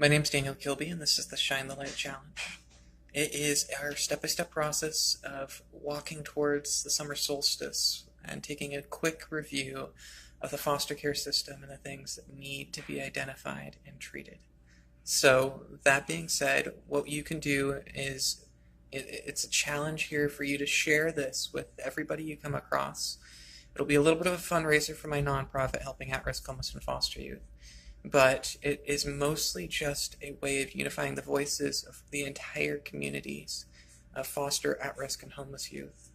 My name's Daniel Kilby, and this is the Shine the Light Challenge. It is our step-by-step process of walking towards the summer solstice and taking a quick review of the foster care system and the things that need to be identified and treated. So, that being said, what you can do is it's a challenge here for you to share this with everybody you come across. It'll be a little bit of a fundraiser for my nonprofit helping at-risk homeless and foster youth, but it is mostly just a way of unifying the voices of the entire communities of foster, at-risk, and homeless youth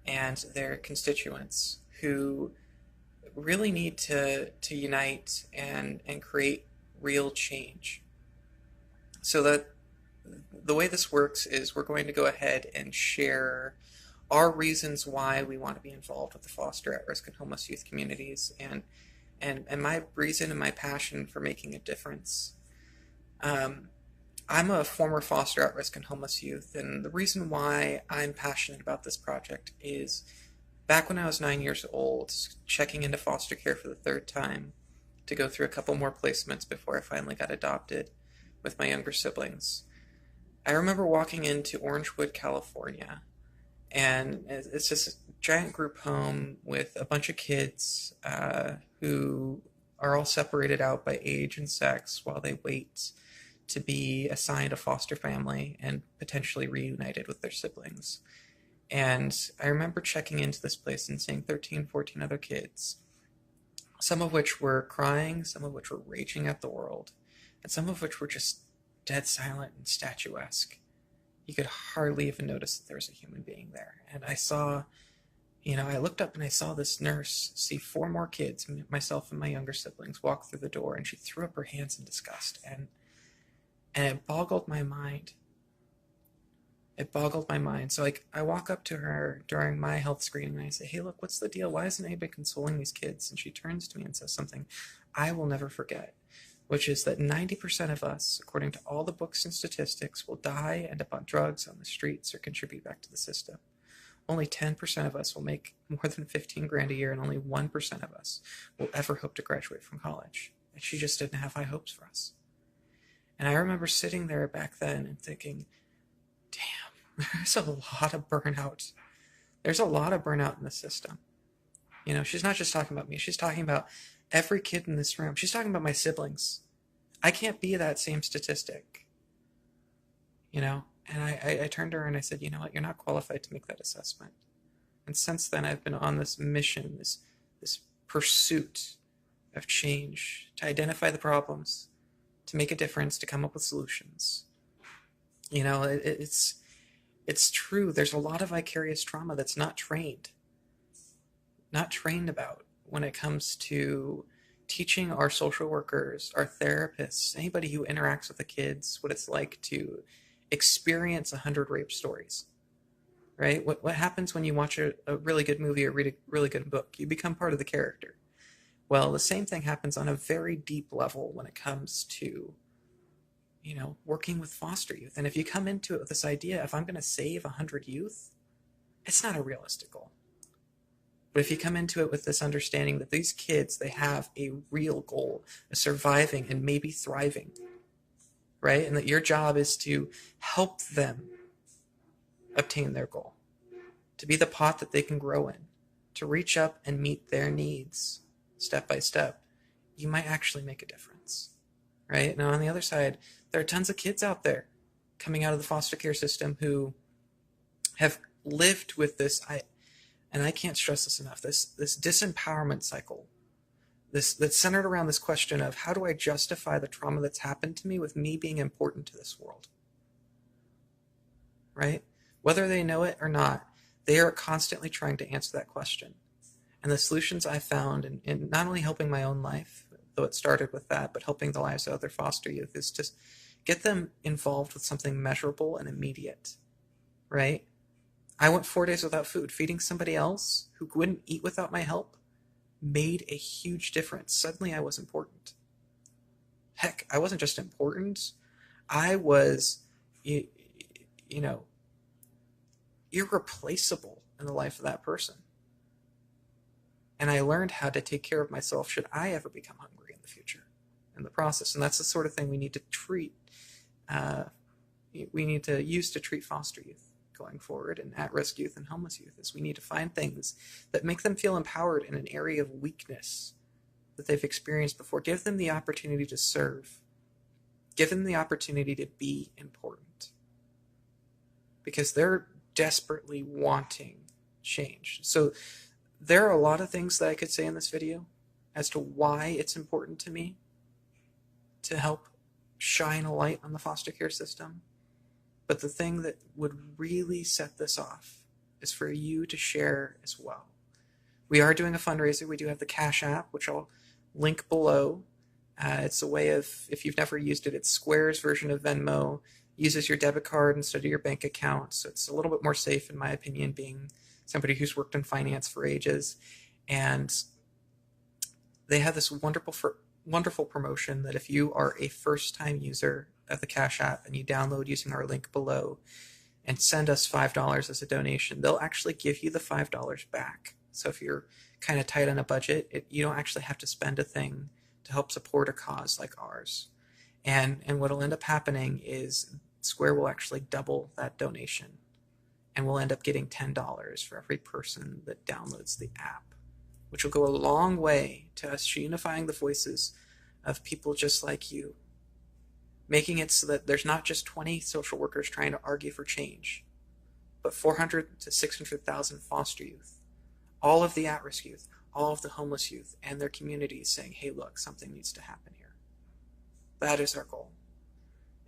and their constituents who really need to unite and create real change. So that the way this works is we're going to go ahead and share our reasons why we want to be involved with the foster, at-risk, and homeless youth communities, and my reason and my passion for making a difference. I'm a former foster, at-risk, and homeless youth, and the reason why I'm passionate about this project is back when I was 9 years old, checking into foster care for the third time to go through a couple more placements before I finally got adopted with my younger siblings. I remember walking into Orangewood, California, and it's just a giant group home with a bunch of kids who are all separated out by age and sex while they wait to be assigned a foster family and potentially reunited with their siblings. And I remember checking into this place and seeing 13, 14 other kids, some of which were crying, some of which were raging at the world, and some of which were just dead silent and statuesque. You could hardly even notice that there was a human being there. And I looked up and I saw this nurse see four more kids, myself and my younger siblings, walk through the door, and she threw up her hands in disgust. And it boggled my mind. It boggled my mind. So I walk up to her during my health screening and I say, "Hey, look, what's the deal? Why isn't anybody consoling these kids?" And she turns to me and says something I will never forget, which is that 90% of us, according to all the books and statistics, will die, end up on drugs, on the streets, or contribute back to the system. Only 10% of us will make more than 15 grand a year, and only 1% of us will ever hope to graduate from college. And she just didn't have high hopes for us. And I remember sitting there back then and thinking, damn, there's a lot of burnout. There's a lot of burnout in the system. She's not just talking about me. She's talking about every kid in this room. She's talking about my siblings. I can't be that same statistic. And I turned to her and I said, "You know what? You're not qualified to make that assessment." And since then, I've been on this mission, this pursuit of change, to identify the problems, to make a difference, to come up with solutions. It's true. There's a lot of vicarious trauma that's not trained about when it comes to teaching our social workers, our therapists, anybody who interacts with the kids, what it's like to experience 100 rape stories, right? What happens when you watch a really good movie or read a really good book? You become part of the character. Well, the same thing happens on a very deep level when it comes to, working with foster youth. And if you come into it with this idea, if I'm going to save 100 youth, it's not a realistic goal. But if you come into it with this understanding that these kids, they have a real goal of surviving and maybe thriving, right? And that your job is to help them obtain their goal, to be the pot that they can grow in, to reach up and meet their needs step by step, you might actually make a difference, right? Now, on the other side, there are tons of kids out there coming out of the foster care system who have lived with this, and I can't stress this enough, this disempowerment cycle, that's centered around this question of, how do I justify the trauma that's happened to me with me being important to this world, right? Whether they know it or not, they are constantly trying to answer that question. And the solutions I found in not only helping my own life, though it started with that, but helping the lives of other foster youth, is just get them involved with something measurable and immediate, right? I went 4 days without food. Feeding somebody else who wouldn't eat without my help made a huge difference. Suddenly I was important. Heck, I wasn't just important. I was, irreplaceable in the life of that person. And I learned how to take care of myself should I ever become hungry in the future. in the process. And that's the sort of thing we need to treat. We need to use to treat foster youth going forward, and at-risk youth and homeless youth, is we need to find things that make them feel empowered in an area of weakness that they've experienced before. Give them the opportunity to serve. Give them the opportunity to be important. Because they're desperately wanting change. So there are a lot of things that I could say in this video as to why it's important to me to help shine a light on the foster care system. But the thing that would really set this off is for you to share as well. We are doing a fundraiser. We do have the Cash App, which I'll link below. It's a way of, if you've never used it, it's Square's version of Venmo. Uses your debit card instead of your bank account. So it's a little bit more safe, in my opinion, being somebody who's worked in finance for ages. And they have this wonderful promotion that if you are a first-time user of the Cash App and you download using our link below and send us $5 as a donation, they'll actually give you the $5 back. So if you're kind of tight on a budget, you don't actually have to spend a thing to help support a cause like ours. And what'll end up happening is Square will actually double that donation, and we'll end up getting $10 for every person that downloads the app, which will go a long way to us unifying the voices of people just like you, making it so that there's not just 20 social workers trying to argue for change, but 400 to 600,000 foster youth, all of the at-risk youth, all of the homeless youth, and their communities saying, hey, look, something needs to happen here. That is our goal.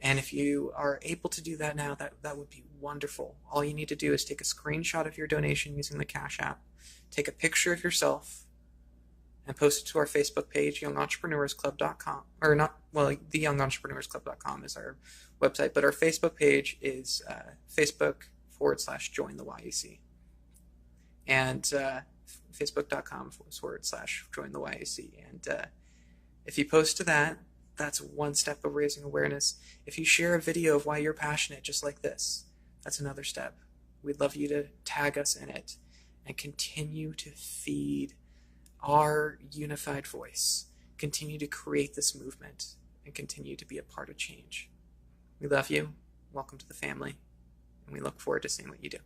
And if you are able to do that now, that would be wonderful. All you need to do is take a screenshot of your donation using the Cash App, take a picture of yourself, and post it to our Facebook page, youngentrepreneursclub.com. Or not, well, theyoungentrepreneursclub.com is our website, but our Facebook page is Facebook.com/join the YEC. And Facebook.com/join the YEC. And if you post to that, that's one step of raising awareness. If you share a video of why you're passionate, just like this, that's another step. We'd love you to tag us in it and continue to feed our unified voice, continue to create this movement, and continue to be a part of change. We love you. Welcome to the family, and we look forward to seeing what you do.